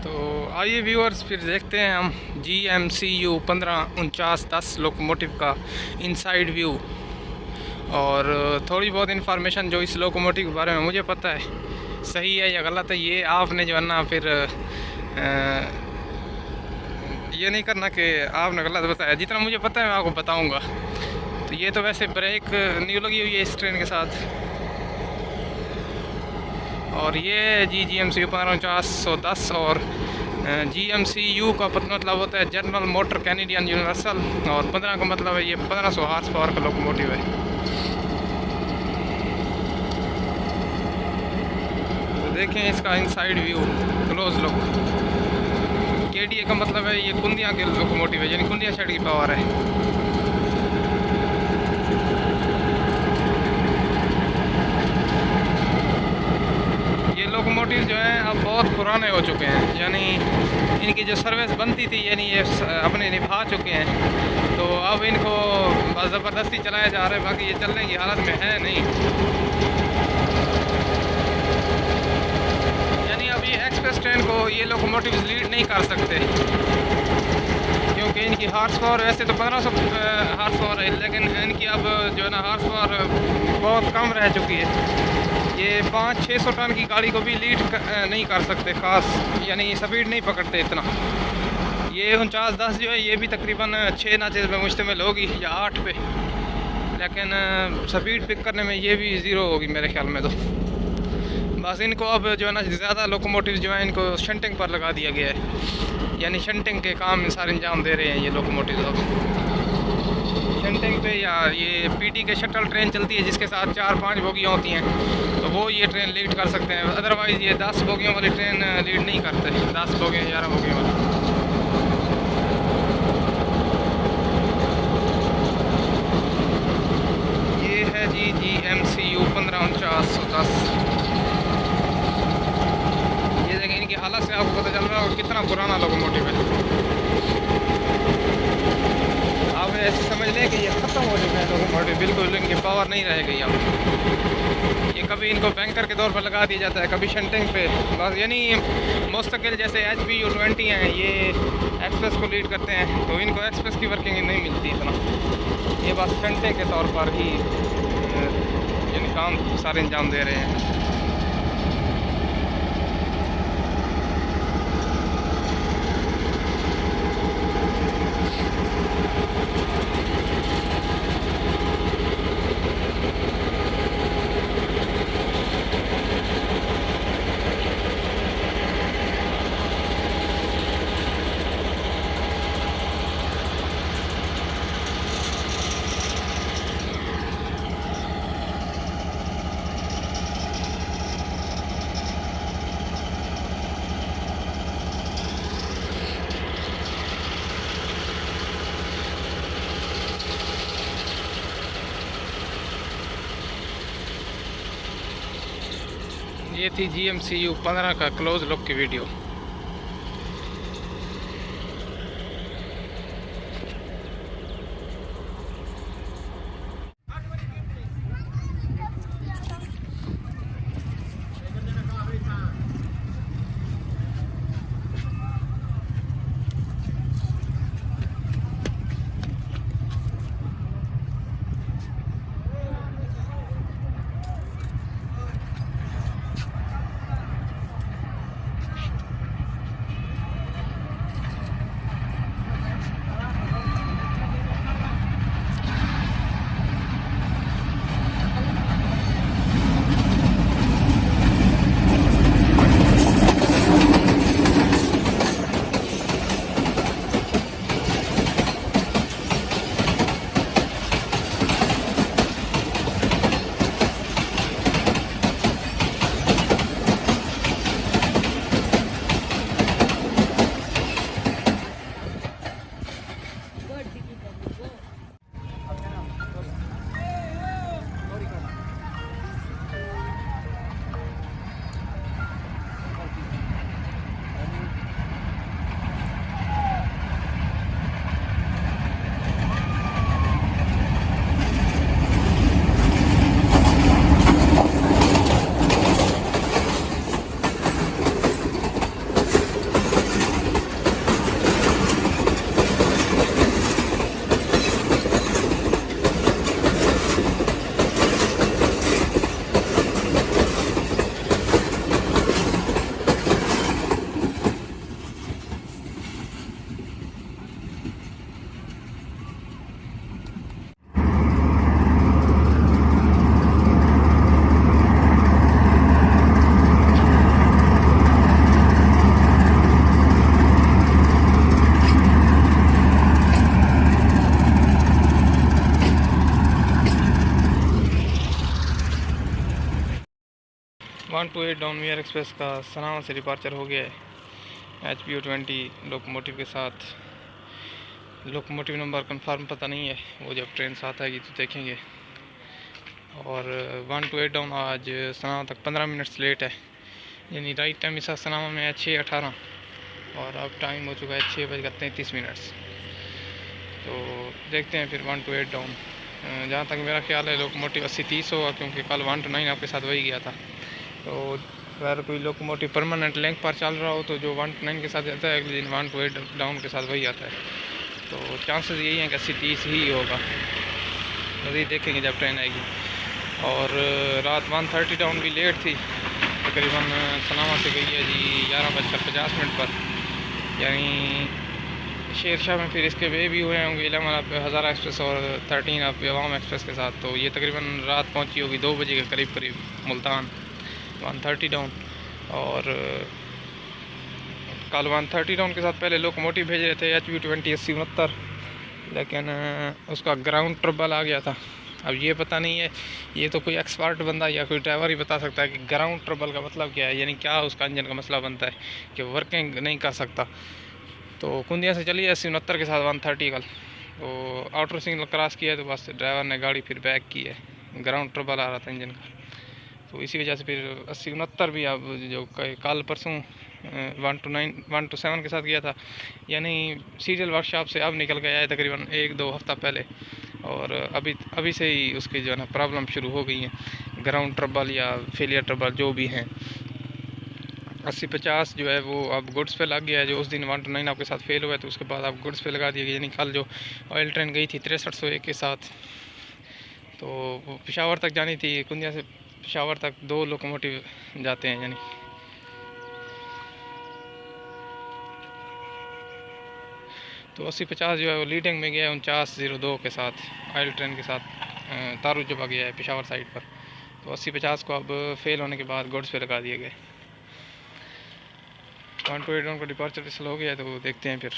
तो आइए व्यूअर्स, फिर देखते हैं हम GMCU 154910 लोकोमोटिव का इनसाइड व्यू और थोड़ी बहुत इन्फॉर्मेशन जो इस लोकोमोटिव के बारे में मुझे पता है, सही है या गलत है, ये आपने जो है ना फिर ये नहीं करना कि आपने गलत बताया। जितना मुझे पता है मैं आपको बताऊंगा। तो ये तो वैसे ब्रेक न्यू लगी हुई है इस ट्रेन के साथ, और ये GMCU 154910 और GMCU का मतलब होता है जनरल मोटर कैनेडियन यूनिवर्सल, और 15 का मतलब है ये 1500 हार्स पावर का लोकोमोटिव है। तो देखें इसका inside view, close look. KDA का मतलब है ये कुंदिया के लोकोमोटिव है, यानी कुंदिया साइड की पावर है। लोकोमोटिव जो हैं अब बहुत पुराने हो चुके हैं, यानी इनकी जो सर्विस बनती थी यानी ये अपने निभा चुके हैं। तो अब इनको बस ज़बरदस्ती चलाया जा रहा है, बाकी ये चलने की हालत में है नहीं। यानी अब ये एक्सप्रेस ट्रेन को ये लोकोमोटिव लीड नहीं कर सकते, क्योंकि इनकी हार्स पावर वैसे तो 1500 हार्स पावर है, लेकिन इनकी अब जो है ना हार्स पावर बहुत कम रह चुकी है। ये 500-600 टन की गाड़ी को भी लीड नहीं कर सकते खास, यानी स्पीड नहीं पकड़ते इतना। ये 4910 जो है ये भी तकरीबन 6 नाचेज में मुश्तमिल होगी या 8 पे, लेकिन स्पीड पिक करने में ये भी ज़ीरो होगी मेरे ख्याल में। तो बस इनको अब जो है ना ज़्यादा लोकोमोटिव जो है इनको शंटिंग पर लगा दिया गया है, यानी शंटिंग के काम सारे अंजाम दे रहे हैं ये लोकोमोटिव। अब शंटिंग पे या ये PD के शटल ट्रेन चलती है जिसके साथ 4-5 बोगियाँ होती हैं, तो वो ये ट्रेन लीड कर सकते हैं। अदरवाइज़ ये 10 बोगियों वाली ट्रेन लीड नहीं करते, 10 बोगियाँ 11 बोगियों वाली। ये है जी GMCU 154910। ये देखें, इनकी हालत से आपको पता चल रहा है कितना पुराना लोकोमोटिव है। अब ऐसे समझ लें कि ये ख़त्म हो चुके हैं लोकोमोटिव, बिल्कुल इनकी पावर नहीं रह गई अब। ये कभी इनको बैंकर के तौर पर लगा दिया जाता है, कभी शंटिंग पे, बस यानी मुस्तकिल जैसे HBU 20 हैं ये एक्सप्रेस को लीड करते हैं, तो इनको एक्सप्रेस की वर्किंग नहीं मिलती इतना। ये बस शंटिंग के तौर पर ही यानी काम सारे अंजाम दे रहे हैं। ये थी GMCU 15 का क्लोज लुक की वीडियो। 128 डाउन मियार एक्सप्रेस का सनावा से डिपार्चर हो गया है HPO20 लोकोमोटिव के साथ। लोकोमोटिव नंबर कंफर्म पता नहीं है, वो जब ट्रेन साथ आएगी तो देखेंगे। और 128 डाउन आज सनावा तक 15 मिनट्स लेट है, यानी राइट टाइम इस सनावा में है 6:18 और अब टाइम हो चुका है 6:33। तो देखते हैं फिर 128 डाउन। जहाँ तक मेरा ख्याल है लोकोमोटिव 80-30 होगा, क्योंकि कल 129 आपके साथ वही गया था। तो अगर कोई लोकोमोटिव परमानेंट लिंक पर चल रहा हो तो जो 129 के साथ जाता है अगले दिन 128 डाउन के साथ वही आता है। तो चांसेस यही हैं कि 80-30 ही होगा, मज़ीद देखेंगे जब ट्रेन आएगी। और रात 130 डाउन भी लेट थी, तकरीबन सनावा से गई है जी 11:50 पर, यानी शेरशाह में फिर इसके वे भी हुए होंगे 11 आप हज़ारा एक्सप्रेस और 13 आप अवाम एक्सप्रेस के साथ। तो ये तकरीबन रात पहुंची होगी 2 बजे के करीब मुल्तान 130 डाउन। और कल 130 डाउन के साथ पहले लोकोमोटिव भेज रहे थे HPO20 80-69, लेकिन उसका ग्राउंड ट्रबल आ गया था। अब ये पता नहीं है, ये तो कोई एक्सपर्ट बंदा या कोई ड्राइवर ही बता सकता है कि ग्राउंड ट्रबल का मतलब क्या है, यानी क्या उसका इंजन का मसला बनता है कि वर्किंग नहीं कर सकता। तो कुंदिया से चली है 80-69 के साथ 130 कल, तो आउटर सिग्नल क्रॉस किया तो बस ड्राइवर ने गाड़ी फिर बैक की है, ग्राउंड ट्रबल आ रहा था इंजन का। तो इसी वजह से फिर 80-69 भी अब जो कल परसों 127 के साथ गया था, यानी सीरियल वर्कशॉप से अब निकल गया है तकरीबन 1-2 हफ्ता पहले। और अभी से ही उसकी जो है ना प्रॉब्लम शुरू हो गई है, ग्राउंड ट्रबल या फेलियर ट्रबल जो भी हैं। 80-50 जो है वो अब गुड्स पे लग गया है, जो उस दिन 129 आपके साथ फेल हुआ है तो उसके बाद अब गुड्स पे लगा दिया गया। यानी कल जो ऑयल ट्रेन गई थी 6301 के साथ, तो वो पेशावर तक जानी थी, कुंदिया से पेशावर तक 2 लोकोमोटिव जाते हैं। यानी तो 80-50 जो है वो लीडिंग में गया है 4902 के साथ, ऑयल ट्रेन के साथ तारू जबा गया है पेशावर साइड पर। तो 80-50 को अब फेल होने के बाद गुड्स पे लगा दिए गए। 128 डाउन का डिपार्चर स्लो हो गया है, तो देखते हैं फिर।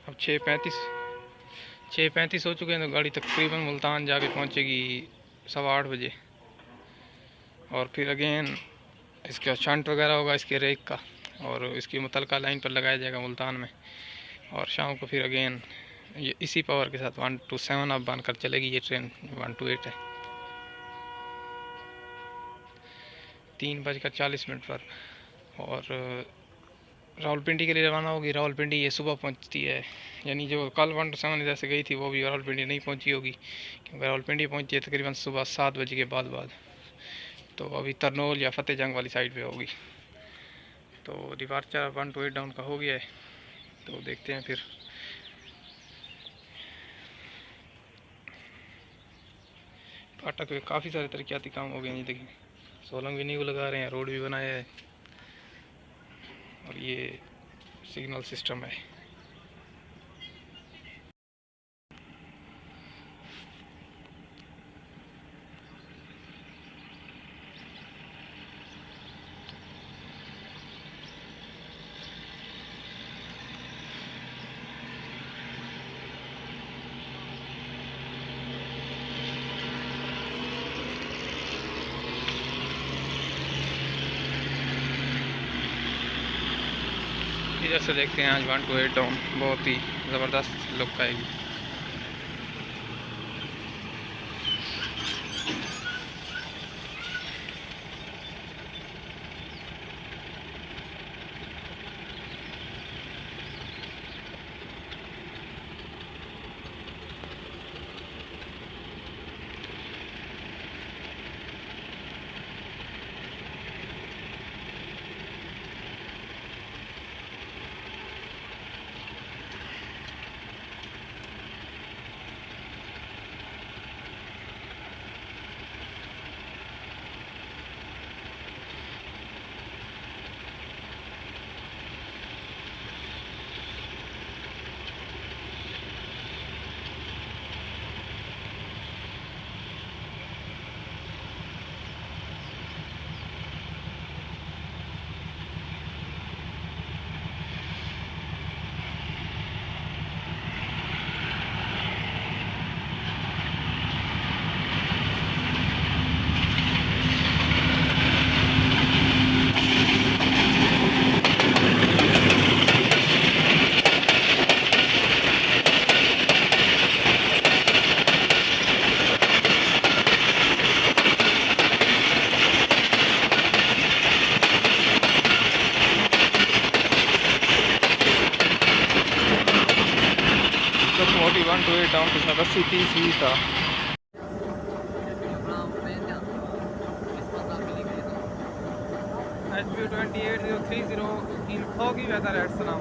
अब 6:35 हो चुके हैं, तो गाड़ी तकरीबन मुल्तान जाके पहुंचेगी 8:15 बजे। और फिर अगेन इसका शंट वगैरह होगा इसके रेक का, और इसकी मुतलका लाइन पर लगाया जाएगा मुल्तान में। और शाम को फिर अगेन ये इसी पावर के साथ 127 अब बन कर चलेगी ये ट्रेन 128 है 3:40 पर। और रावलपिंडी के लिए रवाना होगी। रावलपिंडी ये सुबह पहुंचती है, यानी जो कल 127 इधर से गई थी वो भी रावलपिंडी नहीं पहुंची होगी, क्योंकि रावलपिंडी पहुंची है तकरीबन सुबह 7 बजे के बाद। तो अभी तरनोल या फतेह जंग वाली साइड पे होगी। तो डिपार्चर 128 डाउन का हो गया है, तो देखते हैं फिर। फाटक पे काफ़ी सारे तरक्याती काम हो गए हैं, ये देखिए सोलंग भी नहीं को लगा रहे हैं, रोड भी बनाया है, और ये सिग्नल सिस्टम है। इधर से देखते हैं आज 128 डाउन, बहुत ही ज़बरदस्त लुक आएगी। लोकोमोटिव 128 डाउन टू 80 30 20 था। HB 28 030 इन खो की वेदर एट सलाम